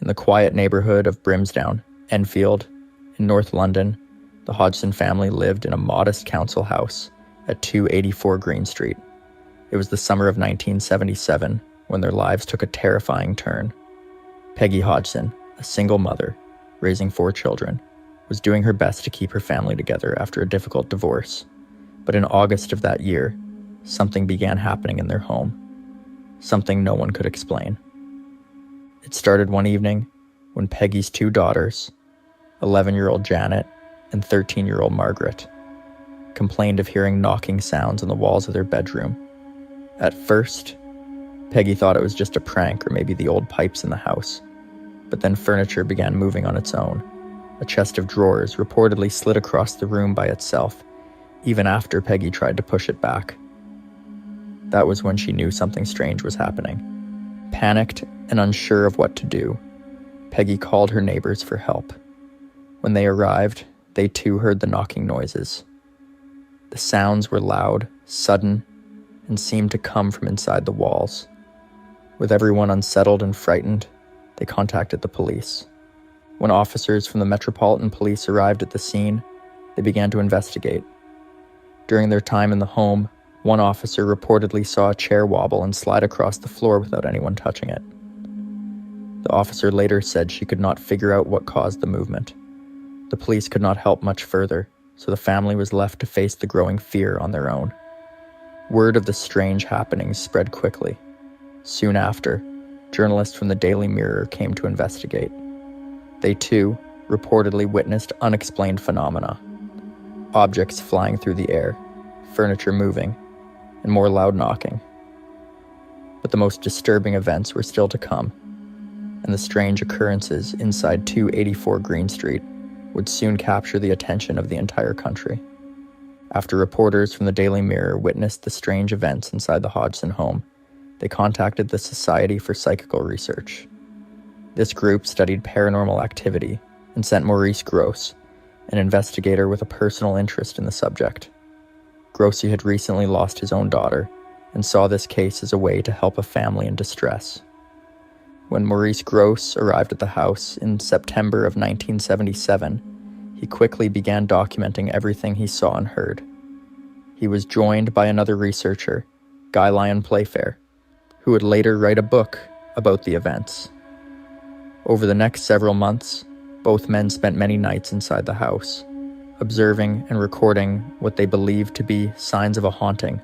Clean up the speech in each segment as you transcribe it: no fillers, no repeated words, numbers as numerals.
In the quiet neighborhood of Brimsdown, Enfield, in North London, the Hodgson family lived in a modest council house at 284 Green Street. It was the summer of 1977 when their lives took a terrifying turn. Peggy Hodgson, a single mother, raising 4 children, was doing her best to keep her family together after a difficult divorce. But in August of that year, something began happening in their home. Something no one could explain. It started one evening when Peggy's 2 daughters, 11-year-old Janet and 13-year-old Margaret, complained of hearing knocking sounds on the walls of their bedroom. At first, Peggy thought it was just a prank or maybe the old pipes in the house. But then furniture began moving on its own. A chest of drawers reportedly slid across the room by itself, even after Peggy tried to push it back. That was when she knew something strange was happening. Panicked and unsure of what to do, Peggy called her neighbors for help. When they arrived, they too heard the knocking noises. The sounds were loud, sudden, and seemed to come from inside the walls. With everyone unsettled and frightened, they contacted the police. When officers from the Metropolitan Police arrived at the scene, they began to investigate. During their time in the home, one officer reportedly saw a chair wobble and slide across the floor without anyone touching it. The officer later said she could not figure out what caused the movement. The police could not help much further, so the family was left to face the growing fear on their own. Word of the strange happenings spread quickly. Soon after, journalists from the Daily Mirror came to investigate. They too reportedly witnessed unexplained phenomena. Objects flying through the air, furniture moving, and more loud knocking. But the most disturbing events were still to come, and the strange occurrences inside 284 Green Street would soon capture the attention of the entire country. After reporters from the Daily Mirror witnessed the strange events inside the Hodgson home, they contacted the Society for Psychical Research. This group studied paranormal activity and sent Maurice Grosse, an investigator with a personal interest in the subject. Grosse had recently lost his own daughter and saw this case as a way to help a family in distress. When Maurice Grosse arrived at the house in September of 1977, he quickly began documenting everything he saw and heard. He was joined by another researcher, Guy Lyon Playfair, who would later write a book about the events. Over the next several months, both men spent many nights inside the house, observing and recording what they believed to be signs of a haunting.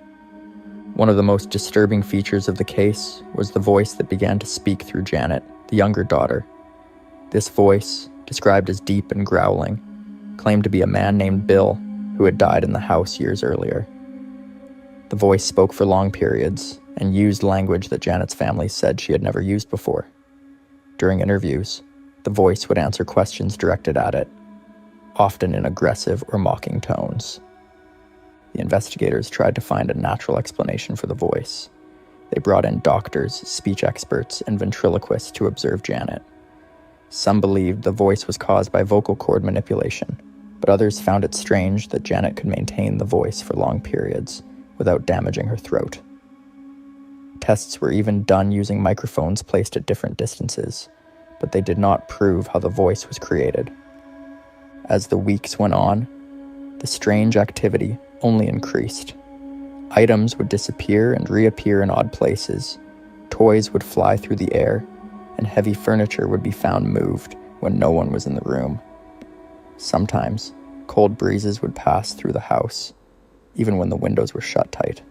One of the most disturbing features of the case was the voice that began to speak through Janet, the younger daughter. This voice, described as deep and growling, claimed to be a man named Bill who had died in the house years earlier. The voice spoke for long periods and used language that Janet's family said she had never used before. During interviews, the voice would answer questions directed at it, often in aggressive or mocking tones. The investigators tried to find a natural explanation for the voice. They brought in doctors, speech experts, and ventriloquists to observe Janet. Some believed the voice was caused by vocal cord manipulation, but others found it strange that Janet could maintain the voice for long periods without damaging her throat. Tests were even done using microphones placed at different distances, but they did not prove how the voice was created. As the weeks went on, the strange activity only increased. Items would disappear and reappear in odd places, toys would fly through the air, and heavy furniture would be found moved when no one was in the room. Sometimes, cold breezes would pass through the house, even when the windows were shut tight.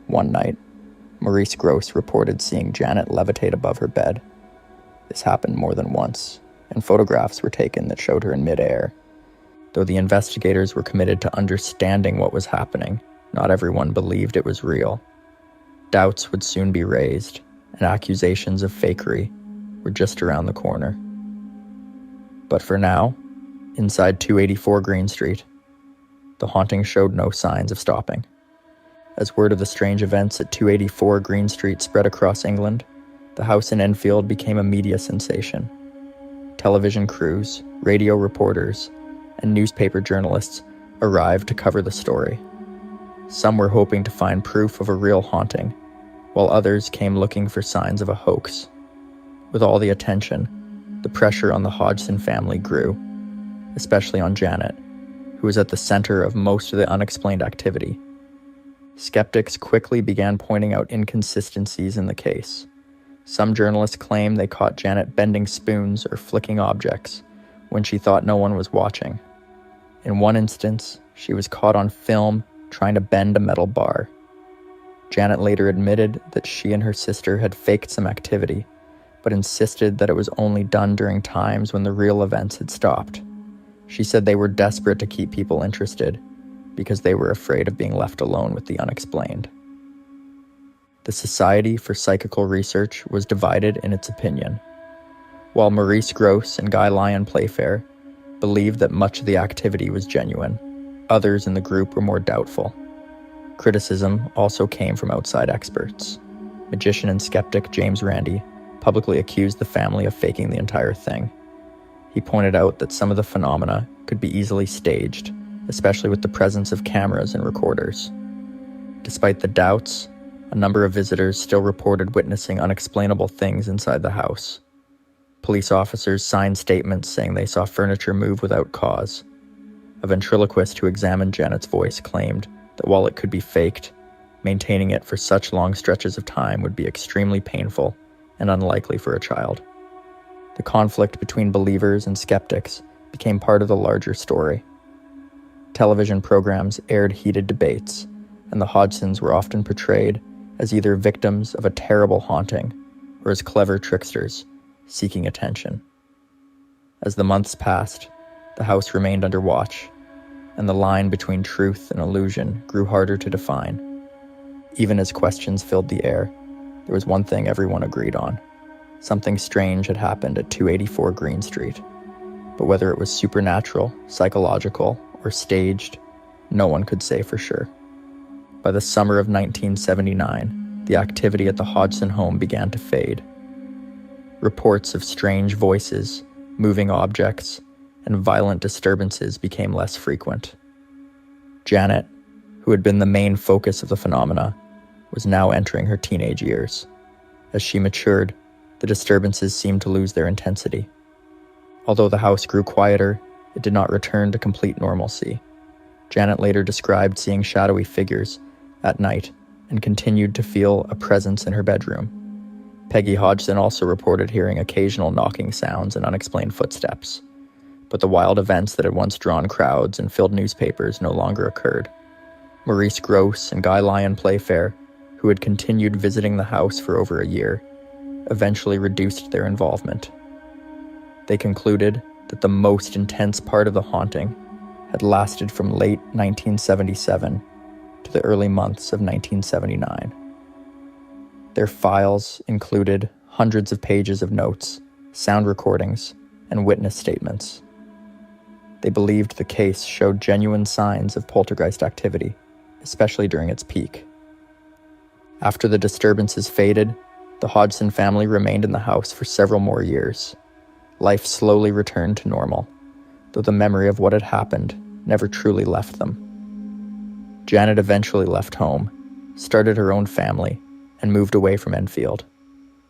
One night, Maurice Grosse reported seeing Janet levitate above her bed. This happened more than once, and photographs were taken that showed her in midair. Though the investigators were committed to understanding what was happening, not everyone believed it was real. Doubts would soon be raised, and accusations of fakery were just around the corner. But for now, inside 284 Green Street, the haunting showed no signs of stopping. As word of the strange events at 284 Green Street spread across England, the house in Enfield became a media sensation. Television crews, radio reporters, and newspaper journalists arrived to cover the story. Some were hoping to find proof of a real haunting, while others came looking for signs of a hoax. With all the attention, the pressure on the Hodgson family grew, especially on Janet, who was at the center of most of the unexplained activity. Skeptics quickly began pointing out inconsistencies in the case. Some journalists claimed they caught Janet bending spoons or flicking objects when she thought no one was watching. In one instance, she was caught on film trying to bend a metal bar. Janet later admitted that she and her sister had faked some activity, but insisted that it was only done during times when the real events had stopped. She said they were desperate to keep people interested because they were afraid of being left alone with the unexplained. The Society for Psychical Research was divided in its opinion. While Maurice Grosse and Guy Lyon Playfair believed that much of the activity was genuine, others in the group were more doubtful. Criticism also came from outside experts. Magician and skeptic James Randi publicly accused the family of faking the entire thing. He pointed out that some of the phenomena could be easily staged, especially with the presence of cameras and recorders. Despite the doubts, a number of visitors still reported witnessing unexplainable things inside the house. Police officers signed statements saying they saw furniture move without cause. A ventriloquist who examined Janet's voice claimed that while it could be faked, maintaining it for such long stretches of time would be extremely painful and unlikely for a child. The conflict between believers and skeptics became part of the larger story. Television programs aired heated debates, and the Hodgsons were often portrayed as either victims of a terrible haunting or as clever tricksters seeking attention. As the months passed, the house remained under watch, and the line between truth and illusion grew harder to define. Even as questions filled the air, there was one thing everyone agreed on. Something strange had happened at 284 Green Street. But whether it was supernatural, psychological, or staged, no one could say for sure. By the summer of 1979, the activity at the Hodgson home began to fade. Reports of strange voices, moving objects, and violent disturbances became less frequent. Janet, who had been the main focus of the phenomena, was now entering her teenage years. As she matured, the disturbances seemed to lose their intensity. Although the house grew quieter, it did not return to complete normalcy. Janet later described seeing shadowy figures at night and continued to feel a presence in her bedroom. Peggy Hodgson also reported hearing occasional knocking sounds and unexplained footsteps. But the wild events that had once drawn crowds and filled newspapers no longer occurred. Maurice Grosse and Guy Lyon Playfair, who had continued visiting the house for over a year, eventually reduced their involvement. They concluded that the most intense part of the haunting had lasted from late 1977 to the early months of 1979. Their files included hundreds of pages of notes, sound recordings, and witness statements. They believed the case showed genuine signs of poltergeist activity, especially during its peak. After the disturbances faded, the Hodgson family remained in the house for several more years. Life slowly returned to normal, though the memory of what had happened never truly left them. Janet eventually left home, started her own family, and moved away from Enfield.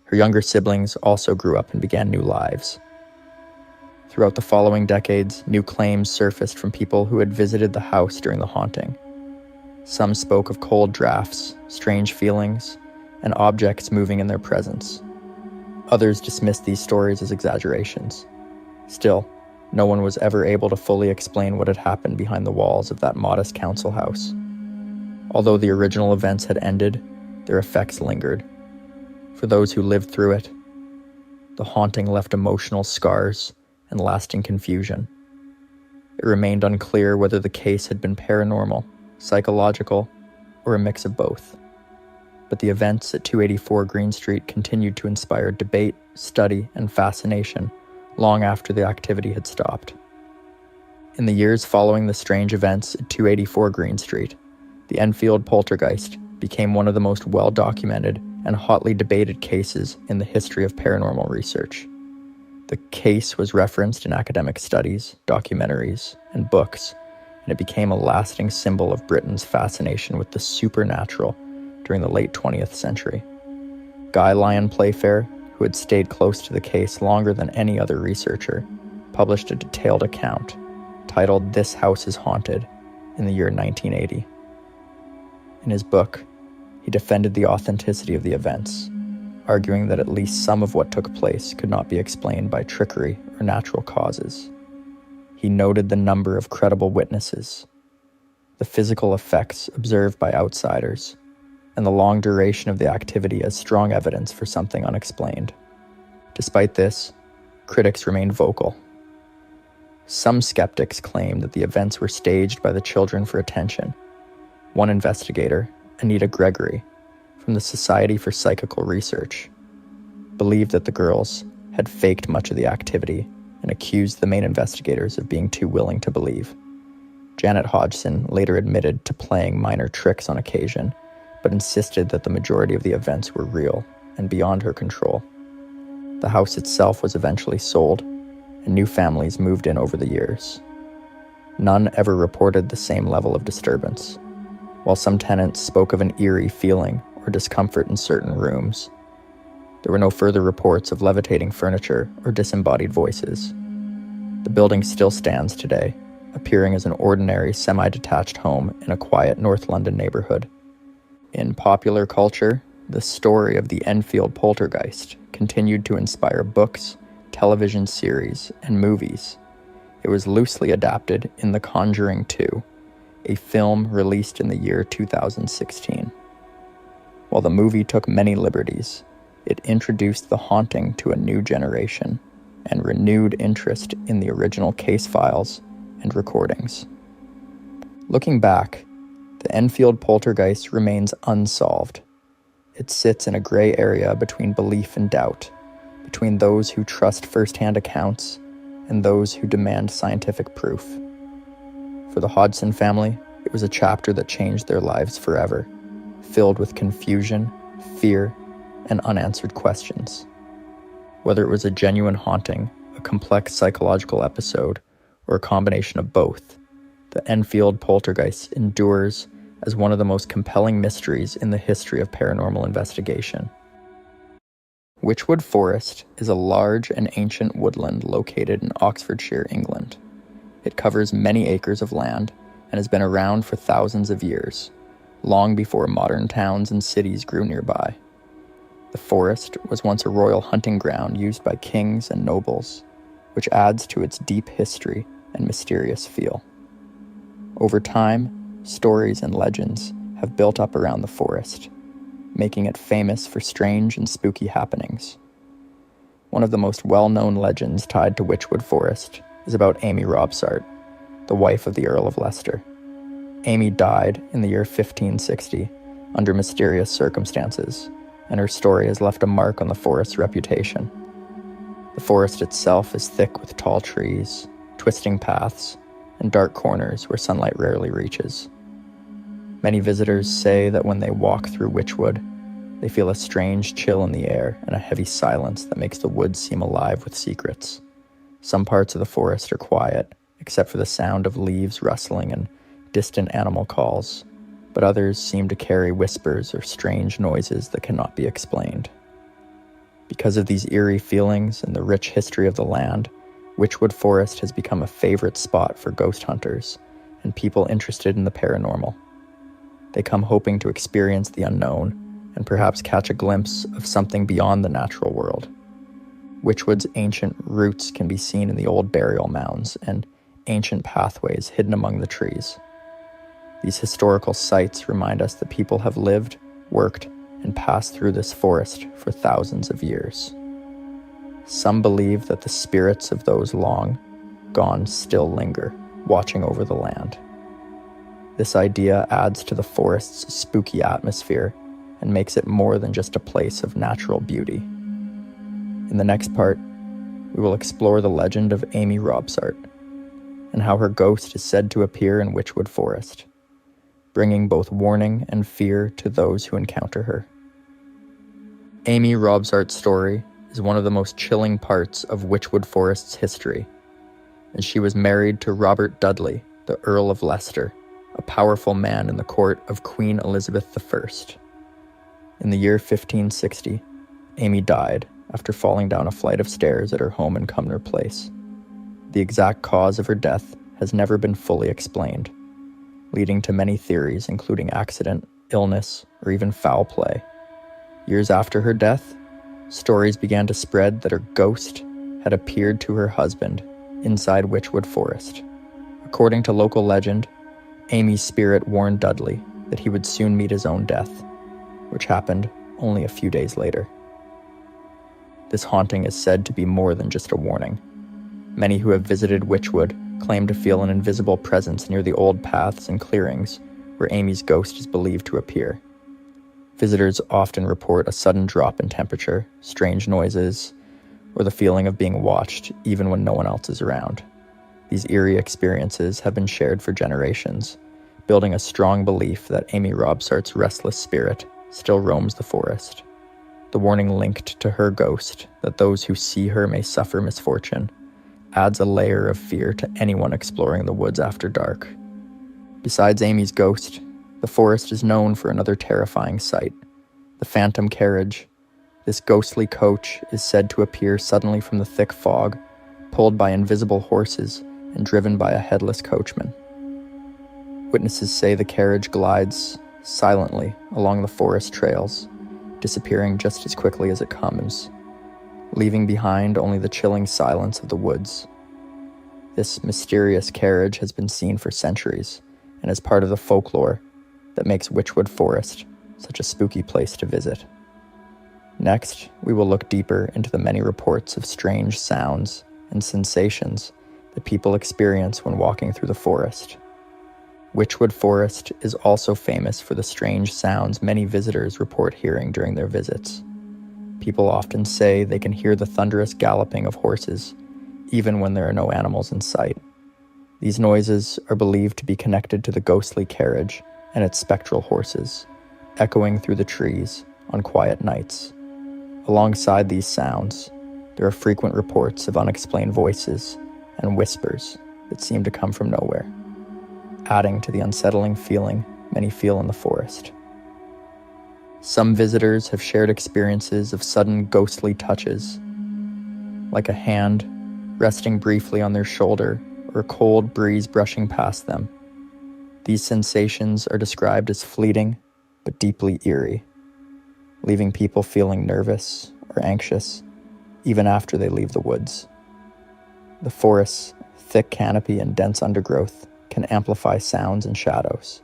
Her younger siblings also grew up and began new lives. Throughout the following decades, new claims surfaced from people who had visited the house during the haunting. Some spoke of cold drafts, strange feelings, and objects moving in their presence. Others dismissed these stories as exaggerations. Still, no one was ever able to fully explain what had happened behind the walls of that modest council house. Although the original events had ended, their effects lingered. For those who lived through it, the haunting left emotional scars and lasting confusion. It remained unclear whether the case had been paranormal, psychological, or a mix of both. But the events at 284 Green Street continued to inspire debate, study, and fascination long after the activity had stopped. In the years following the strange events at 284 Green Street, the Enfield Poltergeist became one of the most well-documented and hotly debated cases in the history of paranormal research. The case was referenced in academic studies, documentaries, and books, and it became a lasting symbol of Britain's fascination with the supernatural during the late 20th century. Guy Lyon Playfair who had stayed close to the case longer than any other researcher, published a detailed account titled "This House is Haunted" in the year 1980. In his book, he defended the authenticity of the events, arguing that at least some of what took place could not be explained by trickery or natural causes. He noted the number of credible witnesses, the physical effects observed by outsiders, and the long duration of the activity as strong evidence for something unexplained. Despite this, critics remained vocal. Some skeptics claimed that the events were staged by the children for attention. One investigator, Anita Gregory, from the Society for Psychical Research, believed that the girls had faked much of the activity and accused the main investigators of being too willing to believe. Janet Hodgson later admitted to playing minor tricks on occasion, but insisted that the majority of the events were real and beyond her control. The house itself was eventually sold, and new families moved in over the years. None ever reported the same level of disturbance. While some tenants spoke of an eerie feeling or discomfort in certain rooms, there were no further reports of levitating furniture or disembodied voices. The building still stands today, appearing as an ordinary semi-detached home in a quiet North London neighborhood. In popular culture, the story of the Enfield Poltergeist continued to inspire books, television series, and movies. It was loosely adapted in The Conjuring 2, a film released in the year 2016. While the movie took many liberties, it introduced the haunting to a new generation and renewed interest in the original case files and recordings. Looking back, the Enfield Poltergeist remains unsolved. It sits in a gray area between belief and doubt, between those who trust first-hand accounts and those who demand scientific proof. For the Hodgson family, it was a chapter that changed their lives forever, filled with confusion, fear, and unanswered questions. Whether it was a genuine haunting, a complex psychological episode, or a combination of both, the Enfield Poltergeist endures as one of the most compelling mysteries in the history of paranormal investigation. Wychwood Forest is a large and ancient woodland located in Oxfordshire, England. It covers many acres of land and has been around for thousands of years, long before modern towns and cities grew nearby. The forest was once a royal hunting ground used by kings and nobles, which adds to its deep history and mysterious feel. Over time, stories and legends have built up around the forest, making it famous for strange and spooky happenings. One of the most well-known legends tied to Wychwood Forest is about Amy Robsart, the wife of the Earl of Leicester. Amy died in the year 1560 under mysterious circumstances, and her story has left a mark on the forest's reputation. The forest itself is thick with tall trees, twisting paths, and dark corners where sunlight rarely reaches. Many visitors say that when they walk through Wychwood, they feel a strange chill in the air and a heavy silence that makes the woods seem alive with secrets. Some parts of the forest are quiet, except for the sound of leaves rustling and distant animal calls, but others seem to carry whispers or strange noises that cannot be explained. Because of these eerie feelings and the rich history of the land, Wychwood Forest has become a favorite spot for ghost hunters and people interested in the paranormal. They come hoping to experience the unknown and perhaps catch a glimpse of something beyond the natural world. Wychwood's ancient roots can be seen in the old burial mounds and ancient pathways hidden among the trees. These historical sites remind us that people have lived, worked, and passed through this forest for thousands of years. Some believe that the spirits of those long gone still linger, watching over the land. This idea adds to the forest's spooky atmosphere and makes it more than just a place of natural beauty. In the next part, we will explore the legend of Amy Robsart and how her ghost is said to appear in Wychwood Forest, bringing both warning and fear to those who encounter her. Amy Robsart's story is one of the most chilling parts of Wychwood Forest's history, and she was married to Robert Dudley, the Earl of Leicester, a powerful man in the court of Queen Elizabeth I. In the year 1560, Amy died after falling down a flight of stairs at her home in Cumnor Place. The exact cause of her death has never been fully explained, leading to many theories including accident, illness, or even foul play. Years after her death, stories began to spread that her ghost had appeared to her husband inside Wychwood Forest. According to local legend, Amy's spirit warned Dudley that he would soon meet his own death, which happened only a few days later. This haunting is said to be more than just a warning. Many who have visited Wychwood claim to feel an invisible presence near the old paths and clearings where Amy's ghost is believed to appear. Visitors often report a sudden drop in temperature, strange noises, or the feeling of being watched even when no one else is around. These eerie experiences have been shared for generations, building a strong belief that Amy Robsart's restless spirit still roams the forest. The warning linked to her ghost, that those who see her may suffer misfortune, adds a layer of fear to anyone exploring the woods after dark. Besides Amy's ghost, the forest is known for another terrifying sight, the phantom carriage. This ghostly coach is said to appear suddenly from the thick fog, pulled by invisible horses and driven by a headless coachman. Witnesses say the carriage glides silently along the forest trails, disappearing just as quickly as it comes, leaving behind only the chilling silence of the woods. This mysterious carriage has been seen for centuries and is part of the folklore that makes Wychwood Forest such a spooky place to visit. Next, we will look deeper into the many reports of strange sounds and sensations that people experience when walking through the forest. Wychwood Forest is also famous for the strange sounds many visitors report hearing during their visits. People often say they can hear the thunderous galloping of horses, even when there are no animals in sight. These noises are believed to be connected to the ghostly carriage and its spectral horses, echoing through the trees on quiet nights. Alongside these sounds, there are frequent reports of unexplained voices and whispers that seem to come from nowhere, adding to the unsettling feeling many feel in the forest. Some visitors have shared experiences of sudden ghostly touches, like a hand resting briefly on their shoulder or a cold breeze brushing past them. These sensations are described as fleeting but deeply eerie, leaving people feeling nervous or anxious even after they leave the woods. The forest's thick canopy and dense undergrowth can amplify sounds and shadows,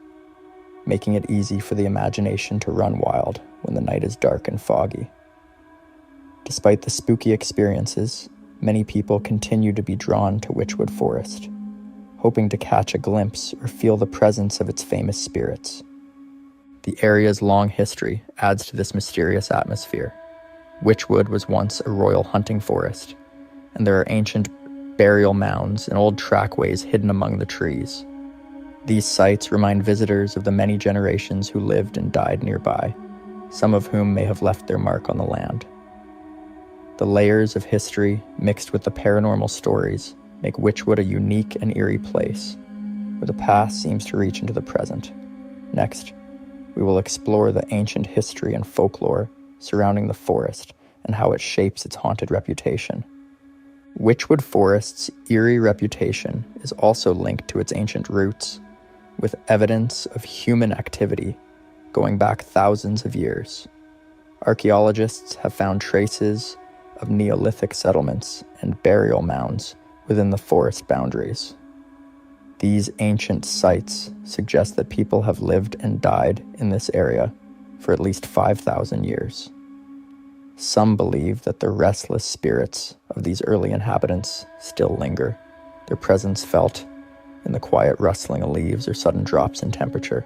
making it easy for the imagination to run wild when the night is dark and foggy. Despite the spooky experiences, many people continue to be drawn to Wychwood Forest, hoping to catch a glimpse or feel the presence of its famous spirits. The area's long history adds to this mysterious atmosphere. Wychwood was once a royal hunting forest, and there are ancient burial mounds and old trackways hidden among the trees. These sites remind visitors of the many generations who lived and died nearby, some of whom may have left their mark on the land. The layers of history mixed with the paranormal stories make Wychwood a unique and eerie place, where the past seems to reach into the present. Next, we will explore the ancient history and folklore surrounding the forest and how it shapes its haunted reputation. Wychwood Forest's eerie reputation is also linked to its ancient roots, with evidence of human activity going back thousands of years. Archaeologists have found traces of Neolithic settlements and burial mounds within the forest boundaries. These ancient sites suggest that people have lived and died in this area for at least 5,000 years. Some believe that the restless spirits of these early inhabitants still linger, their presence felt in the quiet rustling of leaves or sudden drops in temperature.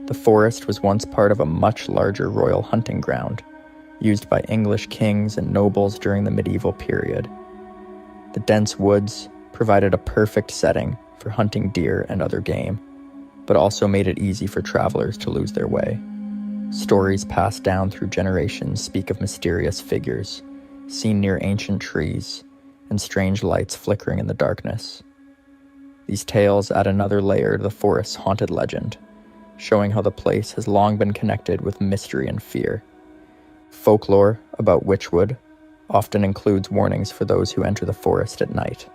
The forest was once part of a much larger royal hunting ground, used by English kings and nobles during the medieval period. The dense woods provided a perfect setting for hunting deer and other game, but also made it easy for travelers to lose their way. Stories passed down through generations speak of mysterious figures seen near ancient trees and strange lights flickering in the darkness. These tales add another layer to the forest's haunted legend, showing how the place has long been connected with mystery and fear. Folklore about Wychwood often includes warnings for those who enter the forest at night.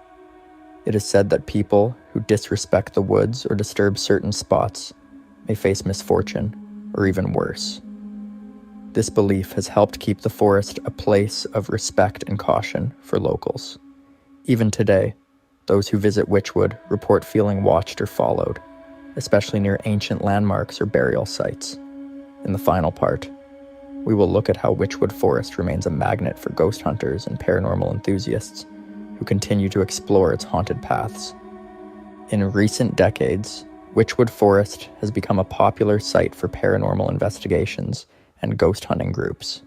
It is said that people who disrespect the woods or disturb certain spots may face misfortune, or even worse. This belief has helped keep the forest a place of respect and caution for locals. Even today, those who visit Wychwood report feeling watched or followed, especially near ancient landmarks or burial sites. In the final part, we will look at how Wychwood Forest remains a magnet for ghost hunters and paranormal enthusiasts who continue to explore its haunted paths. In recent decades, Wychwood Forest has become a popular site for paranormal investigations and ghost hunting groups.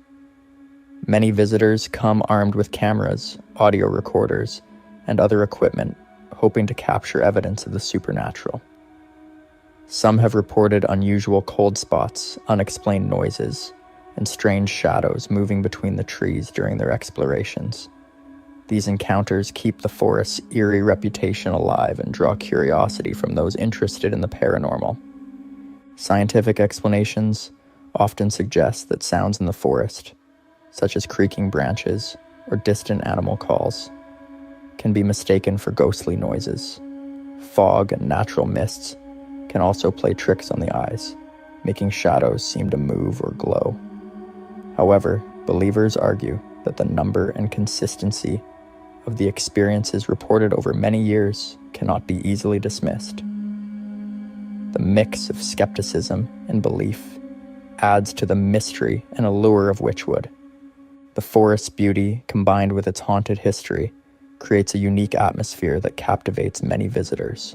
Many visitors come armed with cameras, audio recorders, and other equipment, hoping to capture evidence of the supernatural. Some have reported unusual cold spots, unexplained noises, and strange shadows moving between the trees during their explorations. These encounters keep the forest's eerie reputation alive and draw curiosity from those interested in the paranormal. Scientific explanations often suggest that sounds in the forest, such as creaking branches or distant animal calls, can be mistaken for ghostly noises. Fog and natural mists can also play tricks on the eyes, making shadows seem to move or glow. However, believers argue that the number and consistency of the experiences reported over many years cannot be easily dismissed. The mix of skepticism and belief adds to the mystery and allure of Wychwood. The forest's beauty, combined with its haunted history, creates a unique atmosphere that captivates many visitors.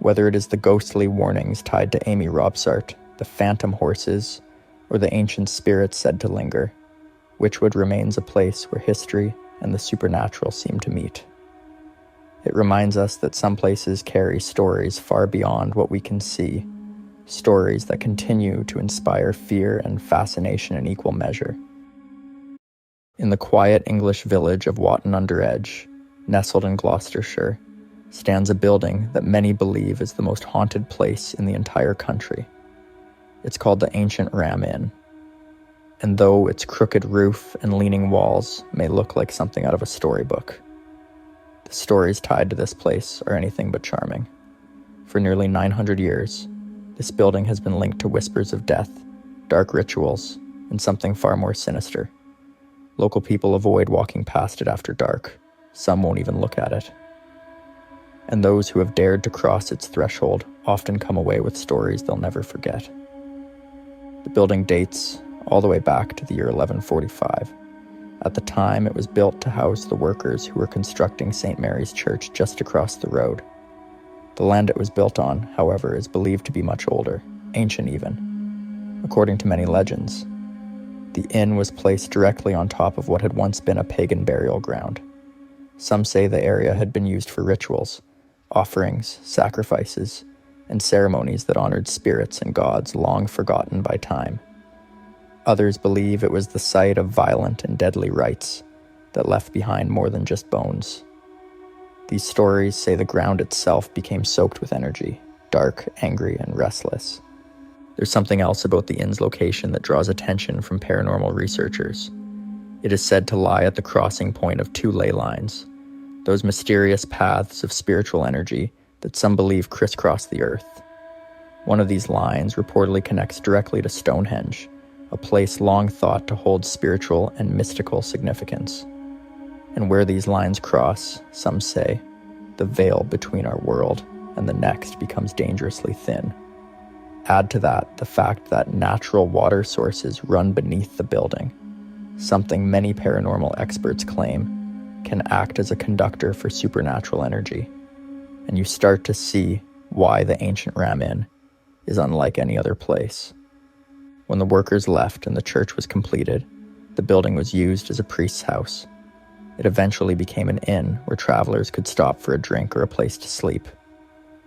Whether it is the ghostly warnings tied to Amy Robsart, the phantom horses, or the ancient spirits said to linger, Wychwood remains a place where history and the supernatural seem to meet. It reminds us that some places carry stories far beyond what we can see, stories that continue to inspire fear and fascination in equal measure. In the quiet English village of Watton-under-Edge, nestled in Gloucestershire, stands a building that many believe is the most haunted place in the entire country. It's called the Ancient Ram Inn. And though its crooked roof and leaning walls may look like something out of a storybook, the stories tied to this place are anything but charming. For nearly 900 years, this building has been linked to whispers of death, dark rituals, and something far more sinister. Local people avoid walking past it after dark. Some won't even look at it. And those who have dared to cross its threshold often come away with stories they'll never forget. The building dates all the way back to the year 1145. At the time, it was built to house the workers who were constructing St. Mary's Church just across the road. The land it was built on, however, is believed to be much older, ancient even. According to many legends, the inn was placed directly on top of what had once been a pagan burial ground. Some say the area had been used for rituals, offerings, sacrifices, and ceremonies that honored spirits and gods long forgotten by time. Others believe it was the site of violent and deadly rites that left behind more than just bones. These stories say the ground itself became soaked with energy, dark, angry, and restless. There's something else about the inn's location that draws attention from paranormal researchers. It is said to lie at the crossing point of two ley lines, those mysterious paths of spiritual energy that some believe crisscross the earth. One of these lines reportedly connects directly to Stonehenge, a place long thought to hold spiritual and mystical significance. And where these lines cross, some say, the veil between our world and the next becomes dangerously thin. Add to that the fact that natural water sources run beneath the building, something many paranormal experts claim can act as a conductor for supernatural energy. And you start to see why the Ancient Ram Inn is unlike any other place. When the workers left and the church was completed, the building was used as a priest's house. It eventually became an inn where travelers could stop for a drink or a place to sleep.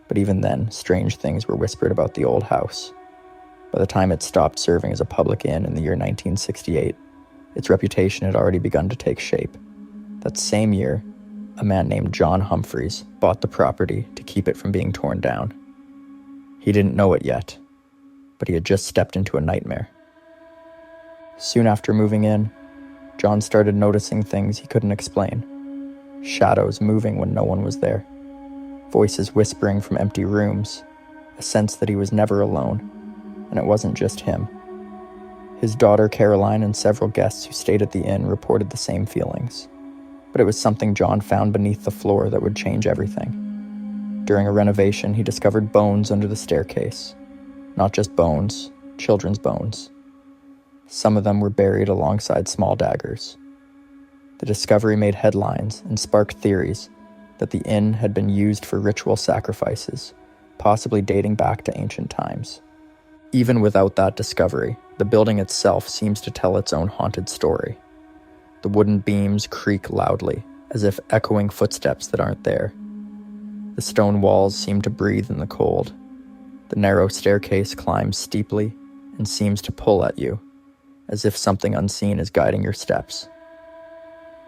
But even then, strange things were whispered about the old house. By the time it stopped serving as a public inn in the year 1968, its reputation had already begun to take shape. That same year, a man named John Humphreys bought the property to keep it from being torn down. He didn't know it yet, but he had just stepped into a nightmare. Soon after moving in, John started noticing things he couldn't explain. Shadows moving when no one was there. Voices whispering from empty rooms. A sense that he was never alone. And it wasn't just him. His daughter Caroline and several guests who stayed at the inn reported the same feelings. But it was something John found beneath the floor that would change everything. During a renovation, he discovered bones under the staircase. Not just bones, children's bones. Some of them were buried alongside small daggers. The discovery made headlines and sparked theories that the inn had been used for ritual sacrifices, possibly dating back to ancient times. Even without that discovery, the building itself seems to tell its own haunted story. The wooden beams creak loudly, as if echoing footsteps that aren't there. The stone walls seem to breathe in the cold. The narrow staircase climbs steeply and seems to pull at you, as if something unseen is guiding your steps.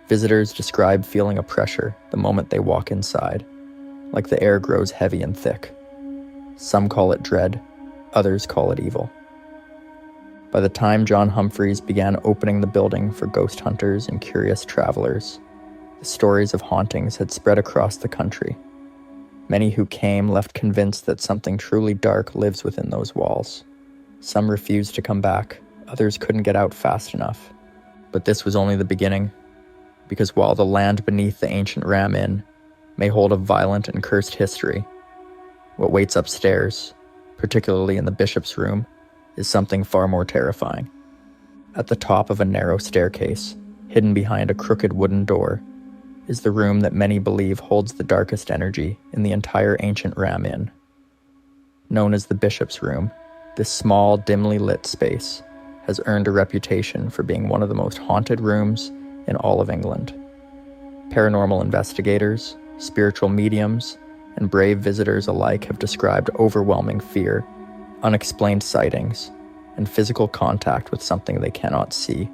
Visitors describe feeling a pressure the moment they walk inside, like the air grows heavy and thick. Some call it dread, others call it evil. By the time John Humphreys began opening the building for ghost hunters and curious travelers, the stories of hauntings had spread across the country. Many who came left convinced that something truly dark lives within those walls. Some refused to come back, others couldn't get out fast enough. But this was only the beginning, because while the land beneath the ancient Ram Inn may hold a violent and cursed history, what waits upstairs, particularly in the bishop's room, is something far more terrifying. At the top of a narrow staircase, hidden behind a crooked wooden door, is the room that many believe holds the darkest energy in the entire ancient Ram Inn. Known as the Bishop's Room, this small, dimly lit space has earned a reputation for being one of the most haunted rooms in all of England. Paranormal investigators, spiritual mediums, and brave visitors alike have described overwhelming fear, unexplained sightings, and physical contact with something they cannot see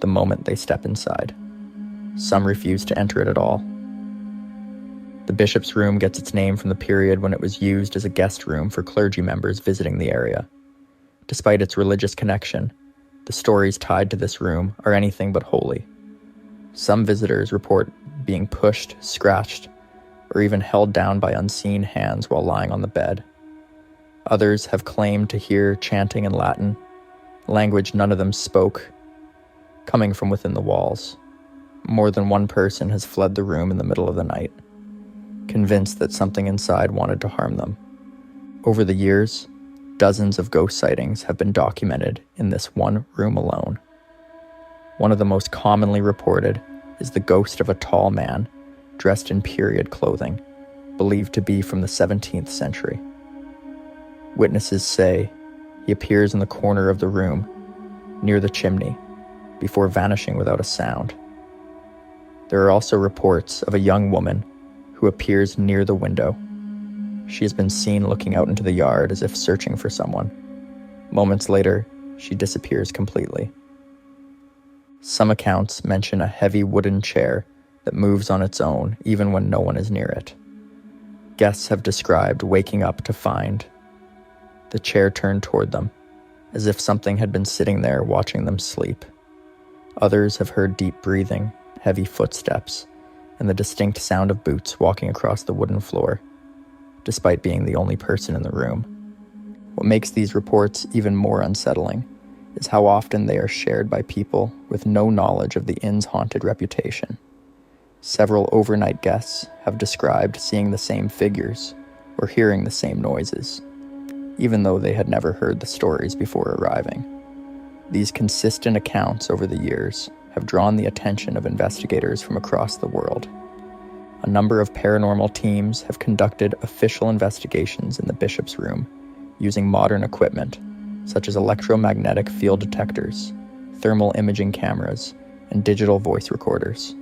the moment they step inside. Some refuse to enter it at all. The Bishop's Room gets its name from the period when it was used as a guest room for clergy members visiting the area. Despite its religious connection, the stories tied to this room are anything but holy. Some visitors report being pushed, scratched, or even held down by unseen hands while lying on the bed. Others have claimed to hear chanting in Latin, language none of them spoke, coming from within the walls. More than one person has fled the room in the middle of the night, convinced that something inside wanted to harm them. Over the years, dozens of ghost sightings have been documented in this one room alone. One of the most commonly reported is the ghost of a tall man dressed in period clothing, believed to be from the 17th century. Witnesses say he appears in the corner of the room, near the chimney, before vanishing without a sound. There are also reports of a young woman who appears near the window. She has been seen looking out into the yard as if searching for someone. Moments later, she disappears completely. Some accounts mention a heavy wooden chair that moves on its own even when no one is near it. Guests have described waking up to find the chair turned toward them, as if something had been sitting there watching them sleep. Others have heard deep breathing, heavy footsteps, and the distinct sound of boots walking across the wooden floor, despite being the only person in the room. What makes these reports even more unsettling is how often they are shared by people with no knowledge of the inn's haunted reputation. Several overnight guests have described seeing the same figures or hearing the same noises, even though they had never heard the stories before arriving. These consistent accounts over the years have drawn the attention of investigators from across the world. A number of paranormal teams have conducted official investigations in the Bishop's Room using modern equipment, such as electromagnetic field detectors, thermal imaging cameras, and digital voice recorders.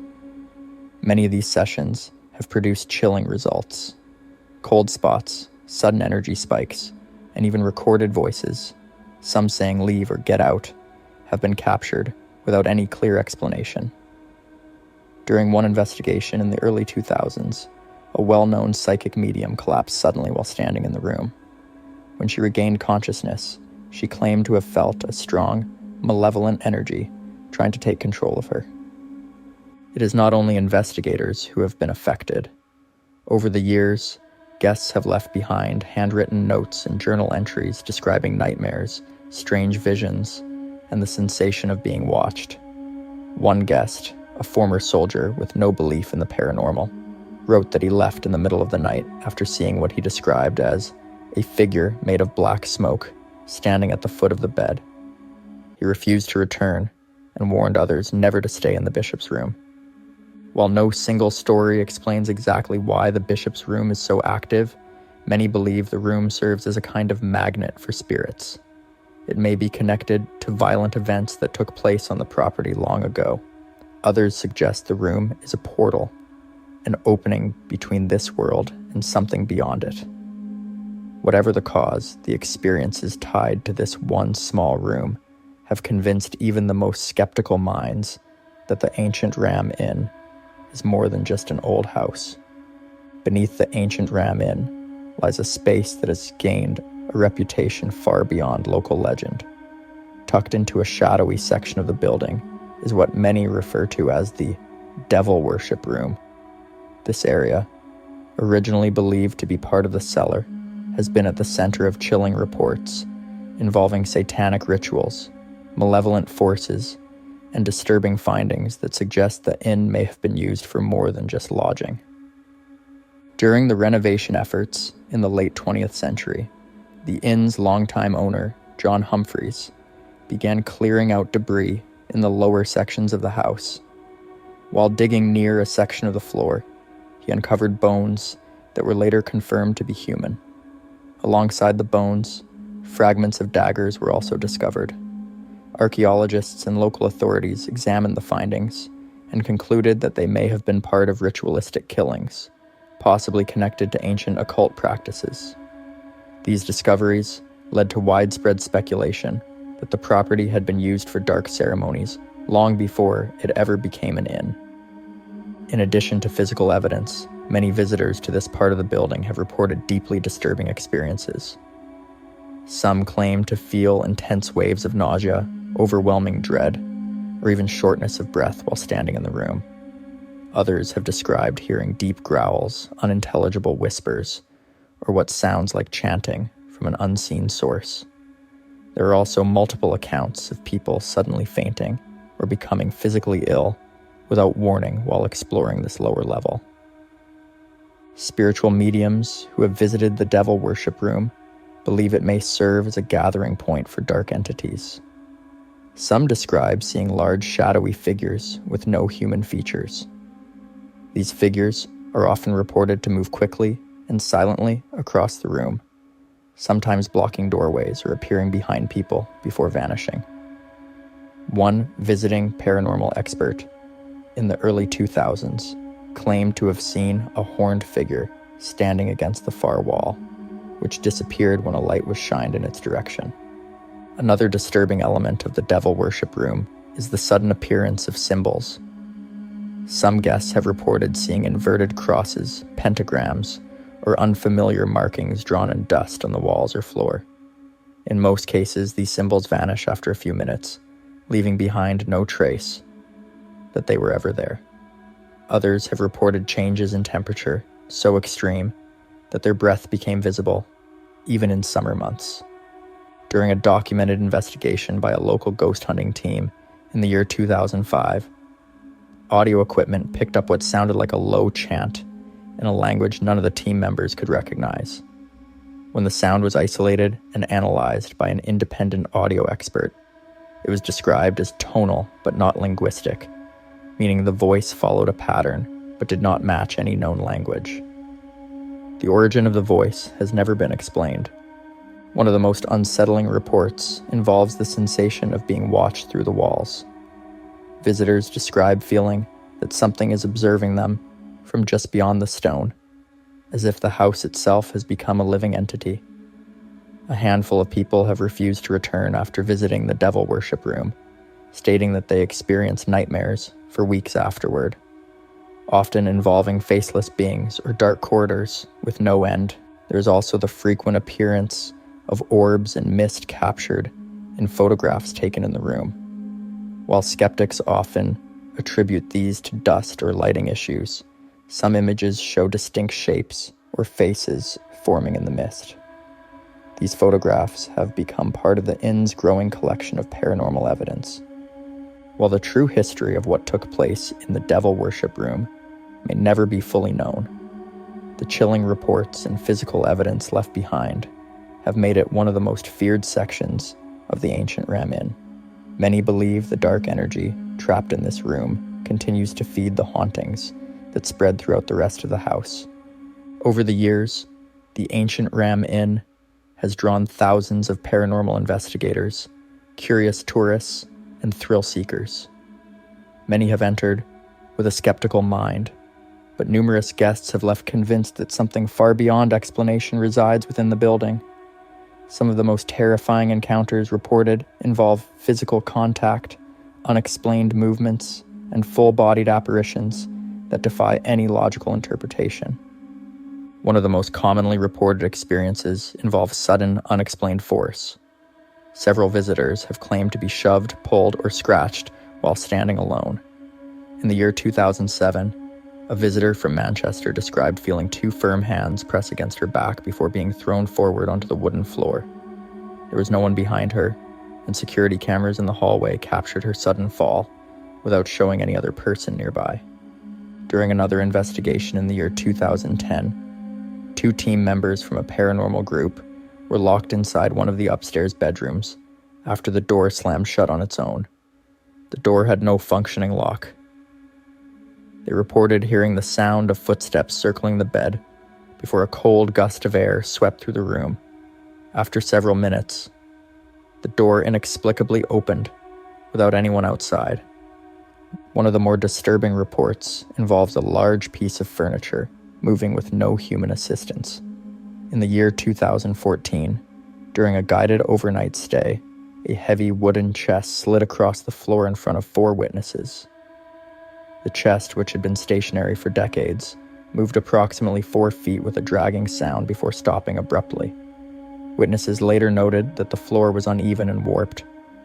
Many of these sessions have produced chilling results. Cold spots, sudden energy spikes, and even recorded voices, some saying leave or get out, have been captured without any clear explanation. During one investigation in the early 2000s, a well-known psychic medium collapsed suddenly while standing in the room. When she regained consciousness, she claimed to have felt a strong, malevolent energy trying to take control of her. It is not only investigators who have been affected. Over the years, guests have left behind handwritten notes and journal entries describing nightmares, strange visions, and the sensation of being watched. One guest, a former soldier with no belief in the paranormal, wrote that he left in the middle of the night after seeing what he described as a figure made of black smoke standing at the foot of the bed. He refused to return and warned others never to stay in the bishop's room. While no single story explains exactly why the bishop's room is so active, many believe the room serves as a kind of magnet for spirits. It may be connected to violent events that took place on the property long ago. Others suggest the room is a portal, an opening between this world and something beyond it. Whatever the cause, the experiences tied to this one small room have convinced even the most skeptical minds that the ancient Ram Inn is more than just an old house. Beneath the ancient Ram Inn lies a space that has gained a reputation far beyond local legend. Tucked into a shadowy section of the building is what many refer to as the devil worship room. This area, originally believed to be part of the cellar, has been at the center of chilling reports involving satanic rituals, malevolent forces, and disturbing findings that suggest the inn may have been used for more than just lodging. During the renovation efforts in the late 20th century, the inn's longtime owner, John Humphreys, began clearing out debris in the lower sections of the house. While digging near a section of the floor, he uncovered bones that were later confirmed to be human. Alongside the bones, fragments of daggers were also discovered. Archaeologists and local authorities examined the findings and concluded that they may have been part of ritualistic killings, possibly connected to ancient occult practices. These discoveries led to widespread speculation that the property had been used for dark ceremonies long before it ever became an inn. In addition to physical evidence, many visitors to this part of the building have reported deeply disturbing experiences. Some claim to feel intense waves of nausea, overwhelming dread, or even shortness of breath while standing in the room. Others have described hearing deep growls, unintelligible whispers, or what sounds like chanting from an unseen source. There are also multiple accounts of people suddenly fainting or becoming physically ill without warning while exploring this lower level. Spiritual mediums who have visited the devil worship room believe it may serve as a gathering point for dark entities. Some describe seeing large shadowy figures with no human features. These figures are often reported to move quickly and silently across the room, sometimes blocking doorways or appearing behind people before vanishing. One visiting paranormal expert in the early 2000s claimed to have seen a horned figure standing against the far wall, which disappeared when a light was shined in its direction. Another disturbing element of the devil worship room is the sudden appearance of symbols. Some guests have reported seeing inverted crosses, pentagrams, or unfamiliar markings drawn in dust on the walls or floor. In most cases, these symbols vanish after a few minutes, leaving behind no trace that they were ever there. Others have reported changes in temperature so extreme that their breath became visible, even in summer months. During a documented investigation by a local ghost hunting team in the year 2005, audio equipment picked up what sounded like a low chant in a language none of the team members could recognize. When the sound was isolated and analyzed by an independent audio expert, it was described as tonal but not linguistic, meaning the voice followed a pattern but did not match any known language. The origin of the voice has never been explained. One of the most unsettling reports involves the sensation of being watched through the walls. Visitors describe feeling that something is observing them from just beyond the stone, as if the house itself has become a living entity. A handful of people have refused to return after visiting the devil worship room, stating that they experienced nightmares for weeks afterward, often involving faceless beings or dark corridors with no end. There's also the frequent appearance of orbs and mist captured in photographs taken in the room. While skeptics often attribute these to dust or lighting issues. Some images show distinct shapes or faces forming in the mist. These photographs have become part of the inn's growing collection of paranormal evidence. While the true history of what took place in the devil worship room may never be fully known, the chilling reports and physical evidence left behind have made it one of the most feared sections of the ancient Ram Inn. Many believe the dark energy trapped in this room continues to feed the hauntings that spread throughout the rest of the house. Over the years, the ancient Ram Inn has drawn thousands of paranormal investigators, curious tourists, and thrill seekers. Many have entered with a skeptical mind, but numerous guests have left convinced that something far beyond explanation resides within the building. Some of the most terrifying encounters reported involve physical contact, unexplained movements, and full-bodied apparitions that defy any logical interpretation. One of the most commonly reported experiences involves sudden, unexplained force. Several visitors have claimed to be shoved, pulled, or scratched while standing alone. In the year 2007, a visitor from Manchester described feeling two firm hands press against her back before being thrown forward onto the wooden floor. There was no one behind her, and security cameras in the hallway captured her sudden fall without showing any other person nearby. During another investigation in the year 2010, 2 team members from a paranormal group were locked inside one of the upstairs bedrooms after the door slammed shut on its own. The door had no functioning lock. They reported hearing the sound of footsteps circling the bed before a cold gust of air swept through the room. After several minutes, the door inexplicably opened without anyone outside. One of the more disturbing reports involves a large piece of furniture moving with no human assistance. In the year 2014, during a guided overnight stay, a heavy wooden chest slid across the floor in front of 4 witnesses. The chest, which had been stationary for decades, moved approximately 4 feet with a dragging sound before stopping abruptly. Witnesses later noted that the floor was uneven and warped,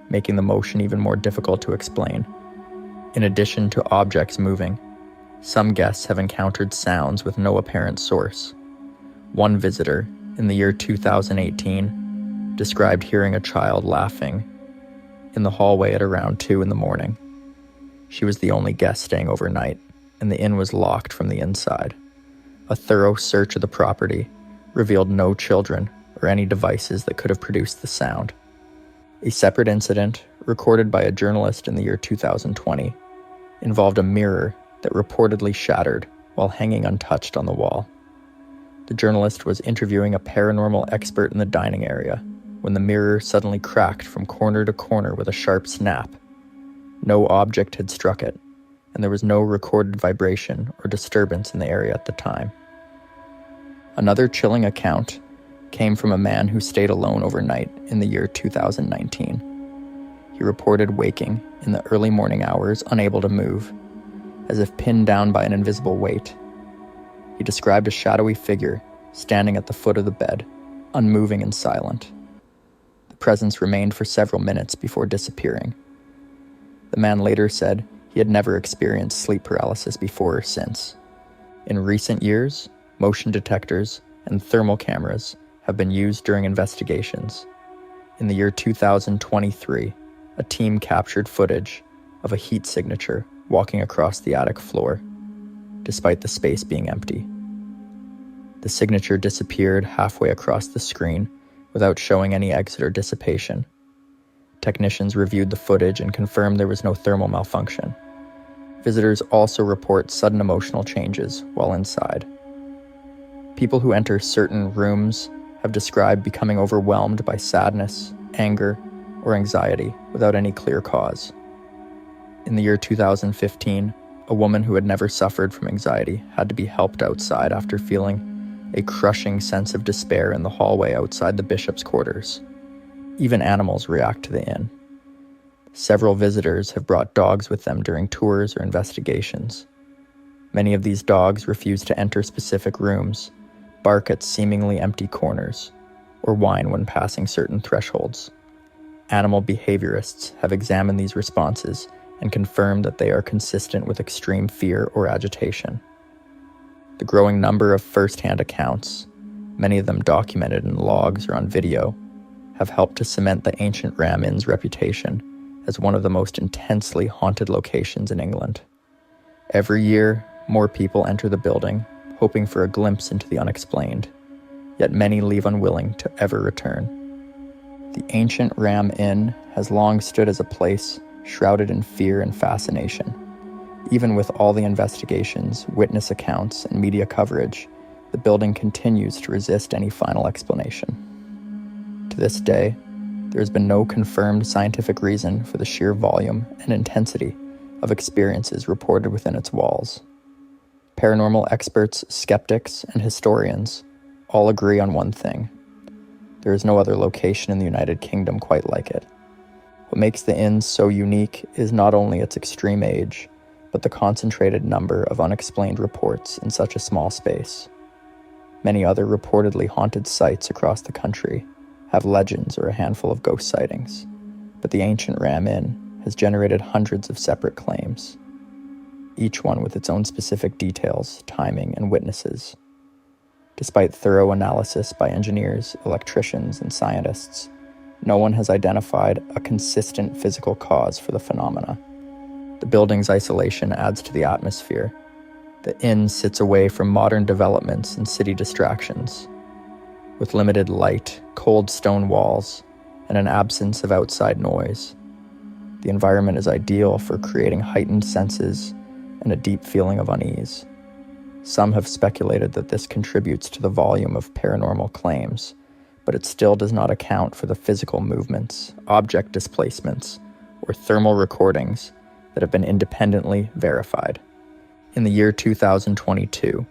making the motion even more difficult to explain. In addition to objects moving, some guests have encountered sounds with no apparent source. One visitor, in the year 2018, described hearing a child laughing in the hallway at around 2 in the morning. She was the only guest staying overnight, and the inn was locked from the inside. A thorough search of the property revealed no children or any devices that could have produced the sound. A separate incident, recorded by a journalist in the year 2020, involved a mirror that reportedly shattered while hanging untouched on the wall. The journalist was interviewing a paranormal expert in the dining area when the mirror suddenly cracked from corner to corner with a sharp snap. No object had struck it, and there was no recorded vibration or disturbance in the area at the time. Another chilling account came from a man who stayed alone overnight in the year 2019. He reported waking in the early morning hours, unable to move, as if pinned down by an invisible weight. He described a shadowy figure standing at the foot of the bed, unmoving and silent. The presence remained for several minutes before disappearing. The man later said he had never experienced sleep paralysis before or since. In recent years, motion detectors and thermal cameras have been used during investigations. In the year 2023, a team captured footage of a heat signature walking across the attic floor, despite the space being empty. The signature disappeared halfway across the screen without showing any exit or dissipation. Technicians reviewed the footage and confirmed there was no thermal malfunction. Visitors also report sudden emotional changes while inside. People who enter certain rooms have described becoming overwhelmed by sadness, anger, or anxiety without any clear cause. In the year 2015, a woman who had never suffered from anxiety had to be helped outside after feeling a crushing sense of despair in the hallway outside the bishop's quarters. Even animals react to the inn. Several visitors have brought dogs with them during tours or investigations. Many of these dogs refuse to enter specific rooms, bark at seemingly empty corners, or whine when passing certain thresholds. Animal behaviorists have examined these responses and confirm that they are consistent with extreme fear or agitation. The growing number of first-hand accounts, many of them documented in logs or on video, have helped to cement the ancient Ram Inn's reputation as one of the most intensely haunted locations in England. Every year, more people enter the building, hoping for a glimpse into the unexplained, yet many leave unwilling to ever return. The ancient Ram Inn has long stood as a place shrouded in fear and fascination. Even with all the investigations, witness accounts, and media coverage, the building continues to resist any final explanation. To this day, there has been no confirmed scientific reason for the sheer volume and intensity of experiences reported within its walls. Paranormal experts, skeptics, and historians all agree on one thing. There is no other location in the United Kingdom quite like it. What makes the inn so unique is not only its extreme age, but the concentrated number of unexplained reports in such a small space. Many other reportedly haunted sites across the country have legends or a handful of ghost sightings, but the ancient Ram Inn has generated hundreds of separate claims, each one with its own specific details, timing, and witnesses. Despite thorough analysis by engineers, electricians, and scientists, no one has identified a consistent physical cause for the phenomena. The building's isolation adds to the atmosphere. The inn sits away from modern developments and city distractions. With limited light, cold stone walls, and an absence of outside noise, the environment is ideal for creating heightened senses and a deep feeling of unease. Some have speculated that this contributes to the volume of paranormal claims, but it still does not account for the physical movements, object displacements, or thermal recordings that have been independently verified. In the year 2022,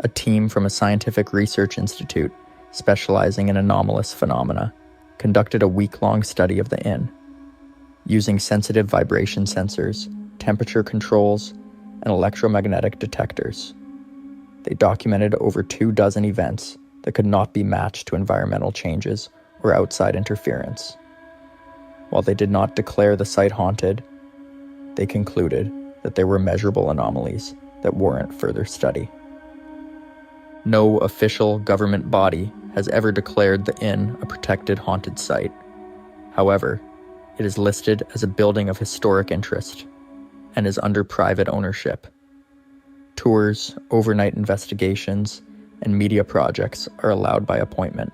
a team from a scientific research institute specializing in anomalous phenomena conducted a week-long study of the inn. Using sensitive vibration sensors, temperature controls, and electromagnetic detectors, they documented over 24 events that could not be matched to environmental changes or outside interference. While they did not declare the site haunted, they concluded that there were measurable anomalies that warrant further study. No official government body has ever declared the inn a protected haunted site. However, it is listed as a building of historic interest and is under private ownership. Tours, overnight investigations, and media projects are allowed by appointment.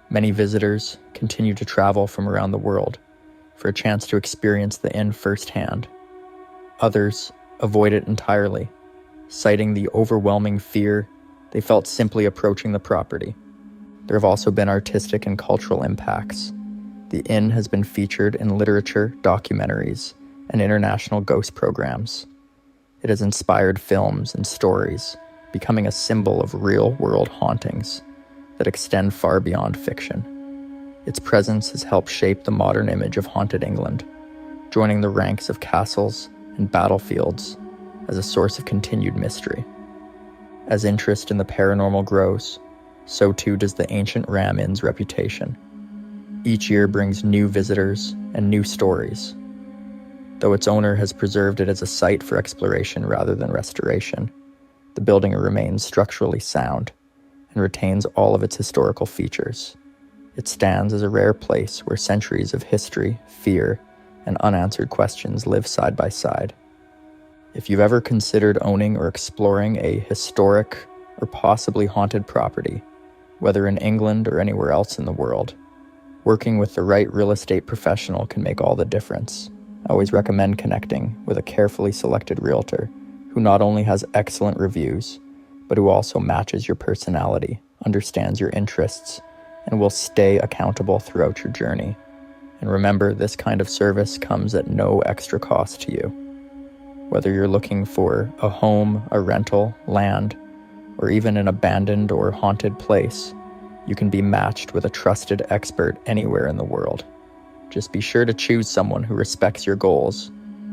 Many visitors continue to travel from around the world for a chance to experience the inn firsthand. Others avoid it entirely, citing the overwhelming fear they felt simply approaching the property. There have also been artistic and cultural impacts. The inn has been featured in literature, documentaries, and international ghost programs. It has inspired films and stories, becoming a symbol of real-world hauntings that extend far beyond fiction. Its presence has helped shape the modern image of haunted England, joining the ranks of castles and battlefields as a source of continued mystery. As interest in the paranormal grows, so too does the ancient Ram Inn's reputation. Each year brings new visitors and new stories. Though its owner has preserved it as a site for exploration rather than restoration, the building remains structurally sound and retains all of its historical features. It stands as a rare place where centuries of history, fear, and unanswered questions live side by side. If you've ever considered owning or exploring a historic or possibly haunted property, whether in England or anywhere else in the world, working with the right real estate professional can make all the difference. I always recommend connecting with a carefully selected realtor who not only has excellent reviews, but who also matches your personality, understands your interests, and will stay accountable throughout your journey. And remember, this kind of service comes at no extra cost to you. Whether you're looking for a home, a rental, land, or even an abandoned or haunted place, you can be matched with a trusted expert anywhere in the world. Just be sure to choose someone who respects your goals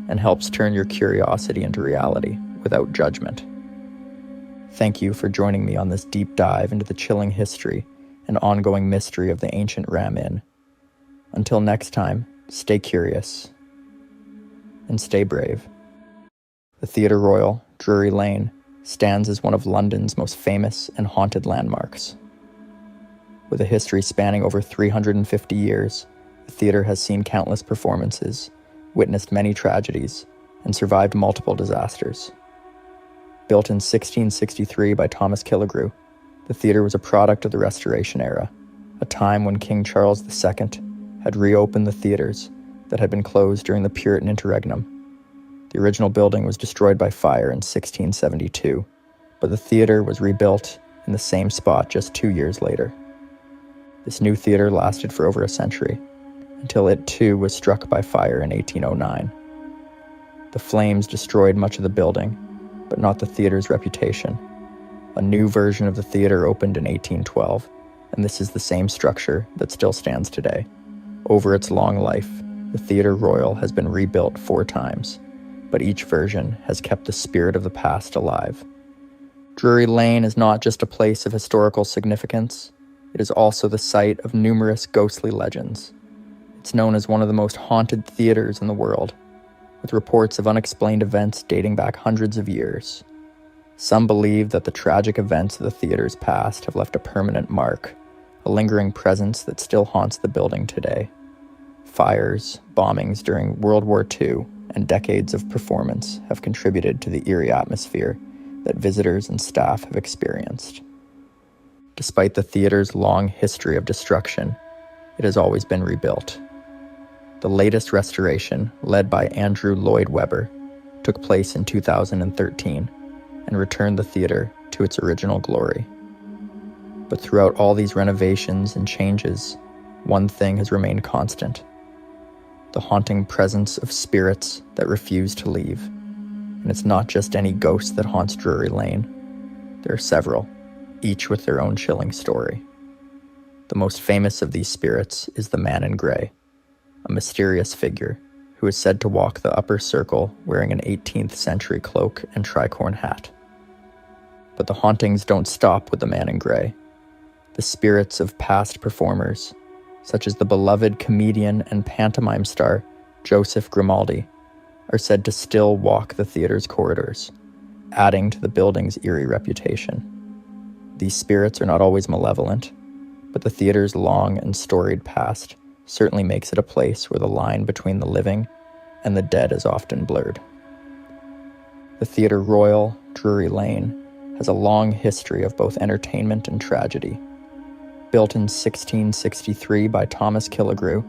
and helps turn your curiosity into reality without judgment. Thank you for joining me on this deep dive into the chilling history and ongoing mystery of the ancient Ram Inn. Until next time, stay curious and stay brave. The Theatre Royal Drury Lane stands as one of London's most famous and haunted landmarks. With a history spanning over 350 years, the theatre has seen countless performances, witnessed many tragedies, and survived multiple disasters. Built in 1663 by Thomas Killigrew, the theatre was a product of the Restoration era, a time when King Charles II had reopened the theatres that had been closed during the Puritan interregnum. The original building was destroyed by fire in 1672, but the theatre was rebuilt in the same spot just 2 years later. This new theatre lasted for over a century, until it too was struck by fire in 1809. The flames destroyed much of the building, but not the theatre's reputation. A new version of the theatre opened in 1812, and this is the same structure that still stands today. Over its long life, the Theatre Royal has been rebuilt 4 times, but each version has kept the spirit of the past alive. Drury Lane is not just a place of historical significance, it is also the site of numerous ghostly legends. It's known as one of the most haunted theatres in the world, with reports of unexplained events dating back hundreds of years. Some believe that the tragic events of the theatre's past have left a permanent mark, a lingering presence that still haunts the building today. Fires, bombings during World War II, and decades of performance have contributed to the eerie atmosphere that visitors and staff have experienced. Despite the theatre's long history of destruction, it has always been rebuilt. The latest restoration, led by Andrew Lloyd Webber, took place in 2013 and returned the theatre to its original glory. But throughout all these renovations and changes, one thing has remained constant: the haunting presence of spirits that refuse to leave. And it's not just any ghost that haunts Drury Lane. There are several, each with their own chilling story. The most famous of these spirits is the Man in Grey, a mysterious figure who is said to walk the upper circle wearing an 18th century cloak and tricorn hat. But the hauntings don't stop with the Man in Grey. The spirits of past performers, such as the beloved comedian and pantomime star Joseph Grimaldi, are said to still walk the theatre's corridors, adding to the building's eerie reputation. These spirits are not always malevolent, but the theatre's long and storied past certainly makes it a place where the line between the living and the dead is often blurred. The Theatre Royal Drury Lane has a long history of both entertainment and tragedy. Built in 1663 by Thomas Killigrew,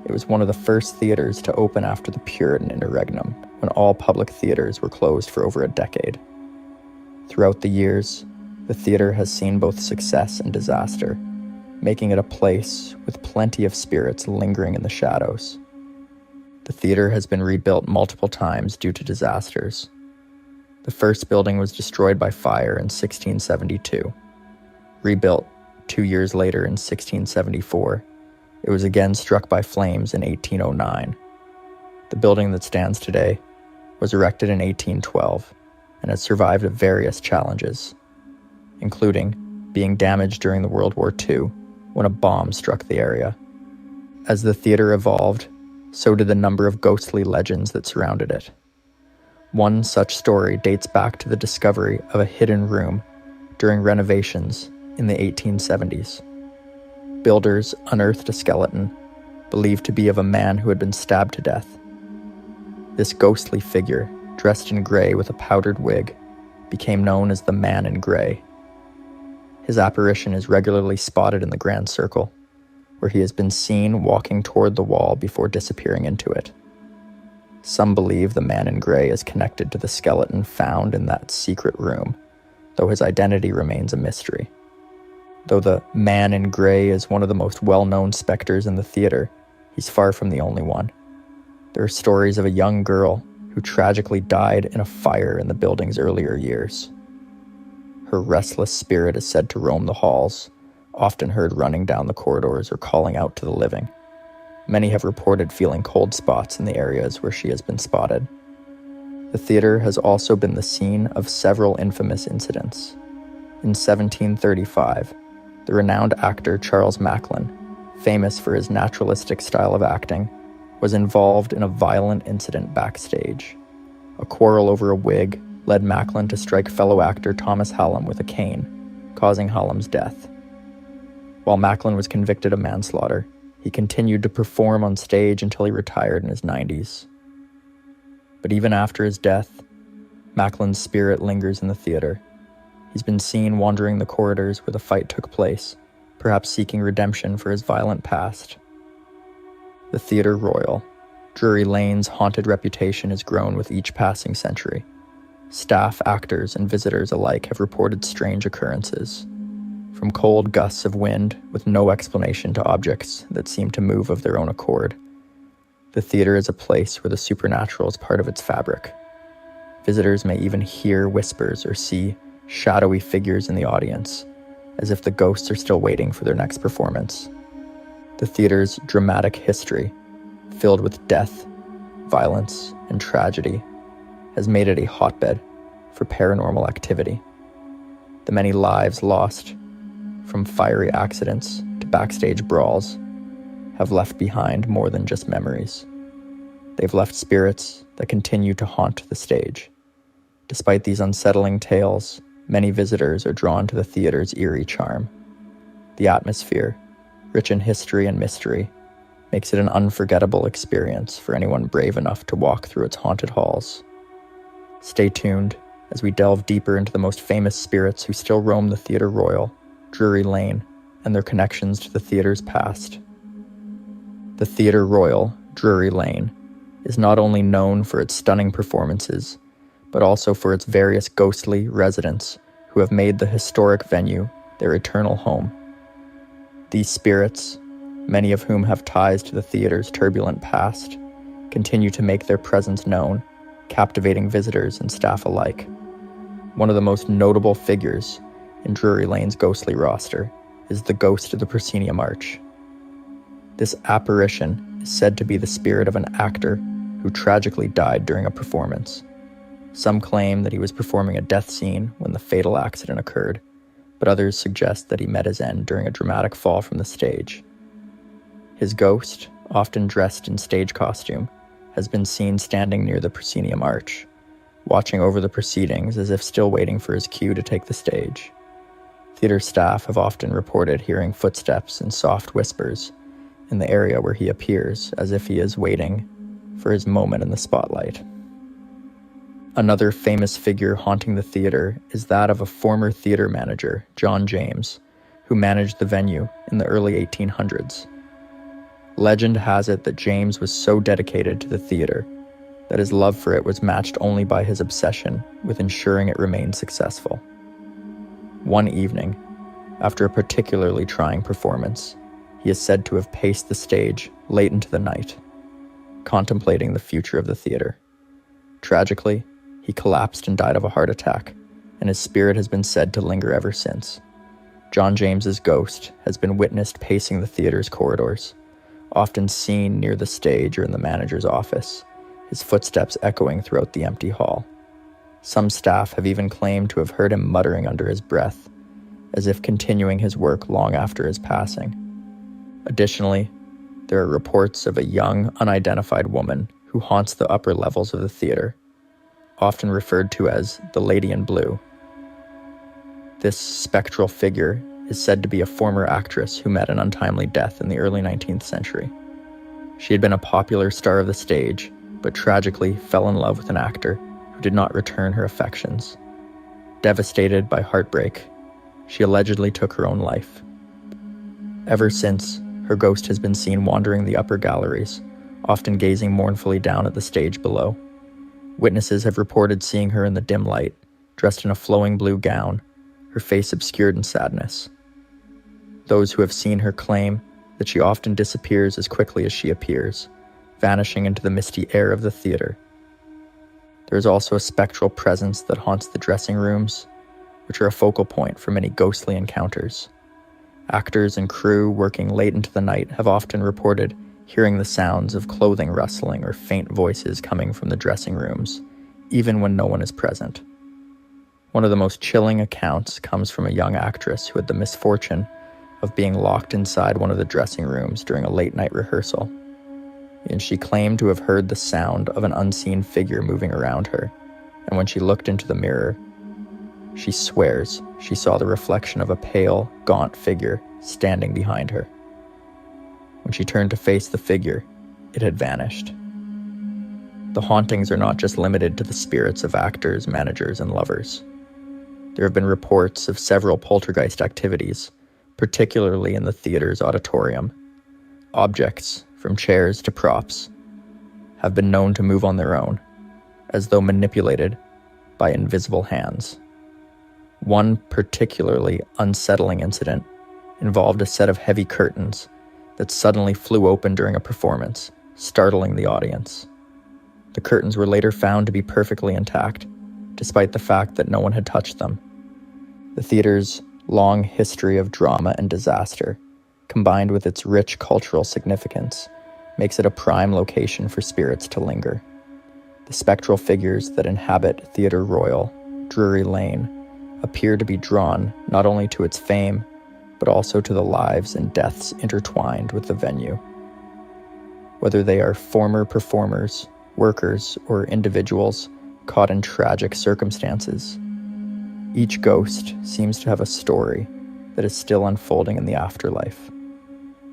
it was one of the first theatres to open after the Puritan interregnum, when all public theatres were closed for over a decade. Throughout the years, the theatre has seen both success and disaster, making it a place with plenty of spirits lingering in the shadows. The theatre has been rebuilt multiple times due to disasters. The first building was destroyed by fire in 1672. Rebuilt 2 years later in 1674, it was again struck by flames in 1809. The building that stands today was erected in 1812 and has survived various challenges, including being damaged during the World War II when a bomb struck the area. As the theatre evolved, so did the number of ghostly legends that surrounded it. One such story dates back to the discovery of a hidden room during renovations in the 1870s. Builders unearthed a skeleton, believed to be of a man who had been stabbed to death. This ghostly figure, dressed in gray with a powdered wig, became known as the Man in Grey. His apparition is regularly spotted in the Grand Circle, where he has been seen walking toward the wall before disappearing into it. Some believe the Man in Grey is connected to the skeleton found in that secret room, though his identity remains a mystery. Though the Man in Grey is one of the most well-known specters in the theatre, he's far from the only one. There are stories of a young girl who tragically died in a fire in the building's earlier years. Her restless spirit is said to roam the halls, often heard running down the corridors or calling out to the living. Many have reported feeling cold spots in the areas where she has been spotted. The theatre has also been the scene of several infamous incidents. In 1735, the renowned actor Charles Macklin, famous for his naturalistic style of acting, was involved in a violent incident backstage. A quarrel over a wig led Macklin to strike fellow actor Thomas Hallam with a cane, causing Hallam's death. While Macklin was convicted of manslaughter, he continued to perform on stage until he retired in his 90s. But even after his death, Macklin's spirit lingers in the theater. He's been seen wandering the corridors where the fight took place, perhaps seeking redemption for his violent past. The Theatre Royal, Drury Lane's haunted reputation has grown with each passing century. Staff, actors, and visitors alike have reported strange occurrences, from cold gusts of wind with no explanation to objects that seem to move of their own accord. The theater is a place where the supernatural is part of its fabric. Visitors may even hear whispers or see shadowy figures in the audience, as if the ghosts are still waiting for their next performance. The theater's dramatic history, filled with death, violence, and tragedy, has made it a hotbed for paranormal activity. The many lives lost, from fiery accidents to backstage brawls, have left behind more than just memories. They've left spirits that continue to haunt the stage. Despite these unsettling tales, many visitors are drawn to the theater's eerie charm. The atmosphere, rich in history and mystery, makes it an unforgettable experience for anyone brave enough to walk through its haunted halls. Stay tuned as we delve deeper into the most famous spirits who still roam the Theatre Royal, Drury Lane, and their connections to the theater's past. The Theatre Royal, Drury Lane, is not only known for its stunning performances, but also for its various ghostly residents who have made the historic venue their eternal home. These spirits, many of whom have ties to the theater's turbulent past, continue to make their presence known, captivating visitors and staff alike. One of the most notable figures in Drury Lane's ghostly roster is the ghost of the proscenium arch. This apparition is said to be the spirit of an actor who tragically died during a performance. Some claim that he was performing a death scene when the fatal accident occurred, but others suggest that he met his end during a dramatic fall from the stage. His ghost, often dressed in stage costume, has been seen standing near the proscenium arch, watching over the proceedings as if still waiting for his cue to take the stage. Theater staff have often reported hearing footsteps and soft whispers in the area where he appears, as if he is waiting for his moment in the spotlight. Another famous figure haunting the theater is that of a former theater manager, John James, who managed the venue in the early 1800s. Legend has it that James was so dedicated to the theater that his love for it was matched only by his obsession with ensuring it remained successful. One evening, after a particularly trying performance, he is said to have paced the stage late into the night, contemplating the future of the theater. Tragically, he collapsed and died of a heart attack, and his spirit has been said to linger ever since. John James's ghost has been witnessed pacing the theater's corridors, often seen near the stage or in the manager's office, his footsteps echoing throughout the empty hall. Some staff have even claimed to have heard him muttering under his breath, as if continuing his work long after his passing. Additionally, there are reports of a young, unidentified woman who haunts the upper levels of the theater, often referred to as the Lady in Blue. This spectral figure is said to be a former actress who met an untimely death in the early 19th century. She had been a popular star of the stage, but tragically fell in love with an actor who did not return her affections. Devastated by heartbreak, she allegedly took her own life. Ever since, her ghost has been seen wandering the upper galleries, often gazing mournfully down at the stage below. Witnesses have reported seeing her in the dim light, dressed in a flowing blue gown, her face obscured in sadness. Those who have seen her claim that she often disappears as quickly as she appears, vanishing into the misty air of the theater. There is also a spectral presence that haunts the dressing rooms, which are a focal point for many ghostly encounters. Actors and crew working late into the night have often reported hearing the sounds of clothing rustling or faint voices coming from the dressing rooms, even when no one is present. One of the most chilling accounts comes from a young actress who had the misfortune of being locked inside one of the dressing rooms during a late-night rehearsal. and she claimed to have heard the sound of an unseen figure moving around her, and when she looked into the mirror, she swears she saw the reflection of a pale, gaunt figure standing behind her. When she turned to face the figure, it had vanished. The hauntings are not just limited to the spirits of actors, managers, and lovers. There have been reports of several poltergeist activities, particularly in the theater's auditorium. Objects, from chairs to props, have been known to move on their own, as though manipulated by invisible hands. One particularly unsettling incident involved a set of heavy curtains that suddenly flew open during a performance, startling the audience. The curtains were later found to be perfectly intact, despite the fact that no one had touched them. The theater's long history of drama and disaster, combined with its rich cultural significance, makes it a prime location for spirits to linger. The spectral figures that inhabit Theatre Royal Drury Lane appear to be drawn not only to its fame, but also to the lives and deaths intertwined with the venue. Whether they are former performers, workers, or individuals caught in tragic circumstances, each ghost seems to have a story that is still unfolding in the afterlife.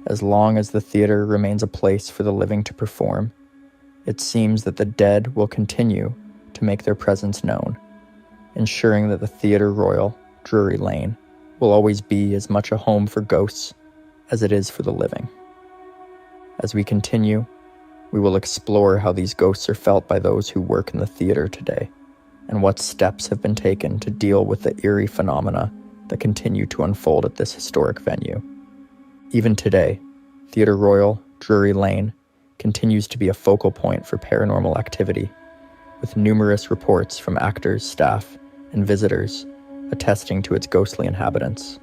As long as the theater remains a place for the living to perform, it seems that the dead will continue to make their presence known, ensuring that the Theatre Royal Drury Lane will always be as much a home for ghosts as it is for the living. As we continue, we will explore how these ghosts are felt by those who work in the theater today, and what steps have been taken to deal with the eerie phenomena that continue to unfold at this historic venue. Even today, Theatre Royal Drury Lane continues to be a focal point for paranormal activity, with numerous reports from actors, staff, and visitors attesting to its ghostly inhabitants.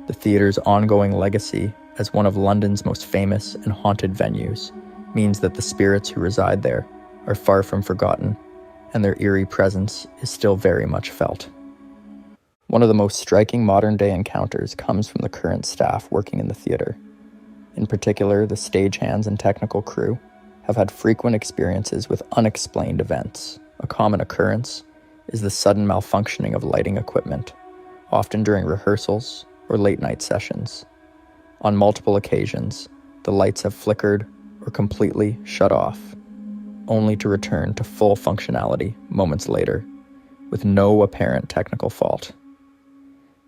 The theater's ongoing legacy as one of London's most famous and haunted venues means that the spirits who reside there are far from forgotten, and their eerie presence is still very much felt. One of the most striking modern-day encounters comes from the current staff working in the theater. In particular, the stagehands and technical crew have had frequent experiences with unexplained events. A common occurrence is the sudden malfunctioning of lighting equipment, often during rehearsals or late-night sessions. On multiple occasions, the lights have flickered or completely shut off, only to return to full functionality moments later, with no apparent technical fault.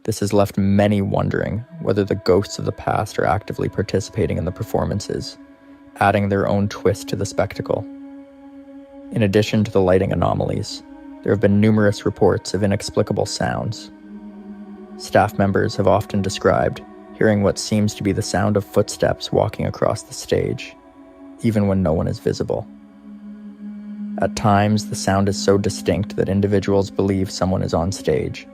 This has left many wondering whether the ghosts of the past are actively participating in the performances, adding their own twist to the spectacle. In addition to the lighting anomalies, there have been numerous reports of inexplicable sounds. Staff members have often described hearing what seems to be the sound of footsteps walking across the stage, even when no one is visible. At times, the sound is so distinct that individuals believe someone is on stage,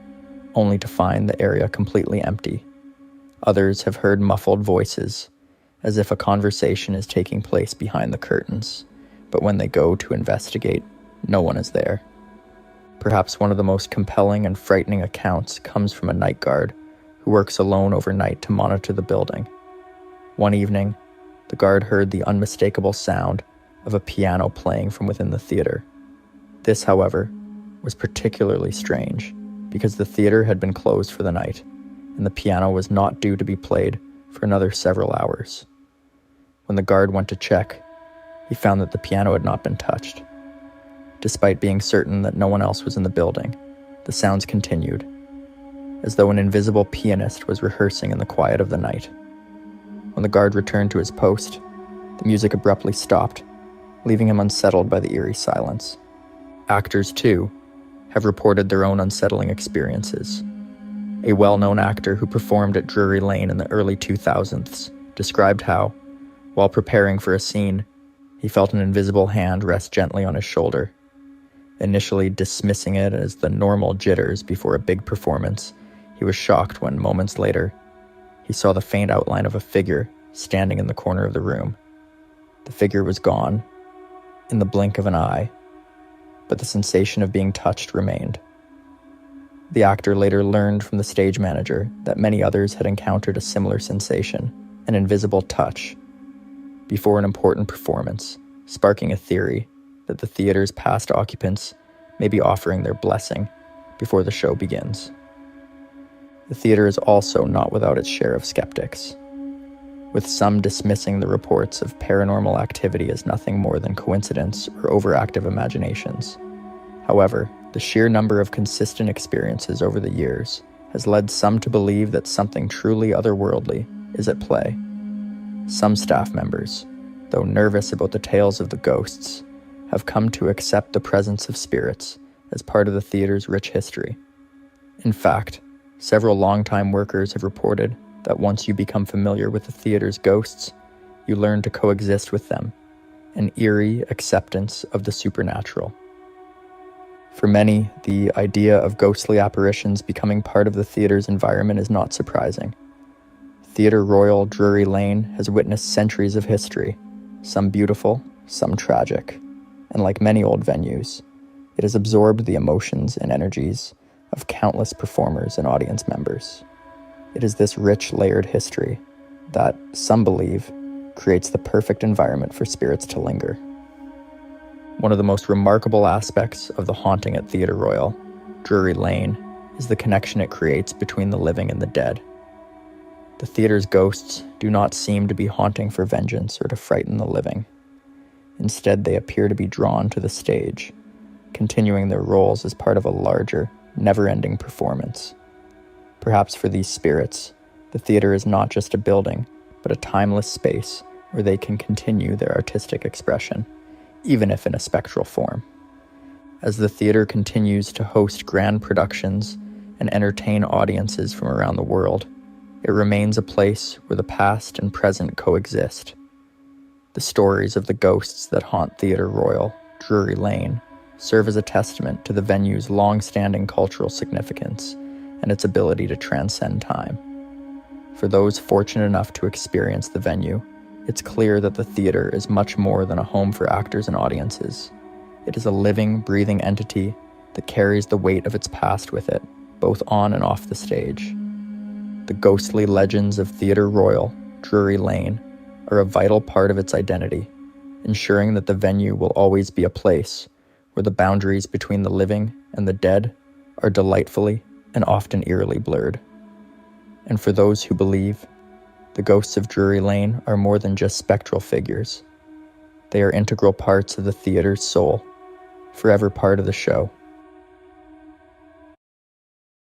only to find the area completely empty. Others have heard muffled voices, as if a conversation is taking place behind the curtains, but when they go to investigate, no one is there. Perhaps one of the most compelling and frightening accounts comes from a night guard who works alone overnight to monitor the building. One evening, the guard heard the unmistakable sound of a piano playing from within the theater. This, however, was particularly strange because the theater had been closed for the night, and the piano was not due to be played for another several hours. When the guard went to check, he found that the piano had not been touched. Despite being certain that no one else was in the building, the sounds continued, as though an invisible pianist was rehearsing in the quiet of the night. When the guard returned to his post, the music abruptly stopped, leaving him unsettled by the eerie silence. Actors, too, have reported their own unsettling experiences. A well-known actor who performed at Drury Lane in the early 2000s described how, while preparing for a scene, he felt an invisible hand rest gently on his shoulder. Initially dismissing it as the normal jitters before a big performance, he was shocked when, moments later, he saw the faint outline of a figure standing in the corner of the room. The figure was gone, in the blink of an eye, but the sensation of being touched remained. The actor later learned from the stage manager that many others had encountered a similar sensation, an invisible touch, before an important performance, sparking a theory that the theater's past occupants may be offering their blessing before the show begins. The theater is also not without its share of skeptics, with some dismissing the reports of paranormal activity as nothing more than coincidence or overactive imaginations. However, the sheer number of consistent experiences over the years has led some to believe that something truly otherworldly is at play. Some staff members, though nervous about the tales of the ghosts, have come to accept the presence of spirits as part of the theater's rich history. In fact, several longtime workers have reported that once you become familiar with the theater's ghosts, you learn to coexist with them, an eerie acceptance of the supernatural. For many, the idea of ghostly apparitions becoming part of the theater's environment is not surprising. Theatre Royal Drury Lane has witnessed centuries of history, some beautiful, some tragic, and like many old venues, it has absorbed the emotions and energies of countless performers and audience members. It is this rich, layered history that, some believe, creates the perfect environment for spirits to linger. One of the most remarkable aspects of the haunting at Theatre Royal Drury Lane is the connection it creates between the living and the dead. The theater's ghosts do not seem to be haunting for vengeance or to frighten the living. Instead, they appear to be drawn to the stage, continuing their roles as part of a larger, never-ending performance. Perhaps for these spirits, the theater is not just a building, but a timeless space where they can continue their artistic expression, even if in a spectral form. As the theater continues to host grand productions and entertain audiences from around the world, it remains a place where the past and present coexist. The stories of the ghosts that haunt Theatre Royal Drury Lane serve as a testament to the venue's long-standing cultural significance and its ability to transcend time. For those fortunate enough to experience the venue, it's clear that the theater is much more than a home for actors and audiences. It is a living, breathing entity that carries the weight of its past with it, both on and off the stage. The ghostly legends of Theatre Royal Drury Lane are a vital part of its identity, ensuring that the venue will always be a place where the boundaries between the living and the dead are delightfully and often eerily blurred. And for those who believe, the ghosts of Drury Lane are more than just spectral figures. They are integral parts of the theater's soul, forever part of the show.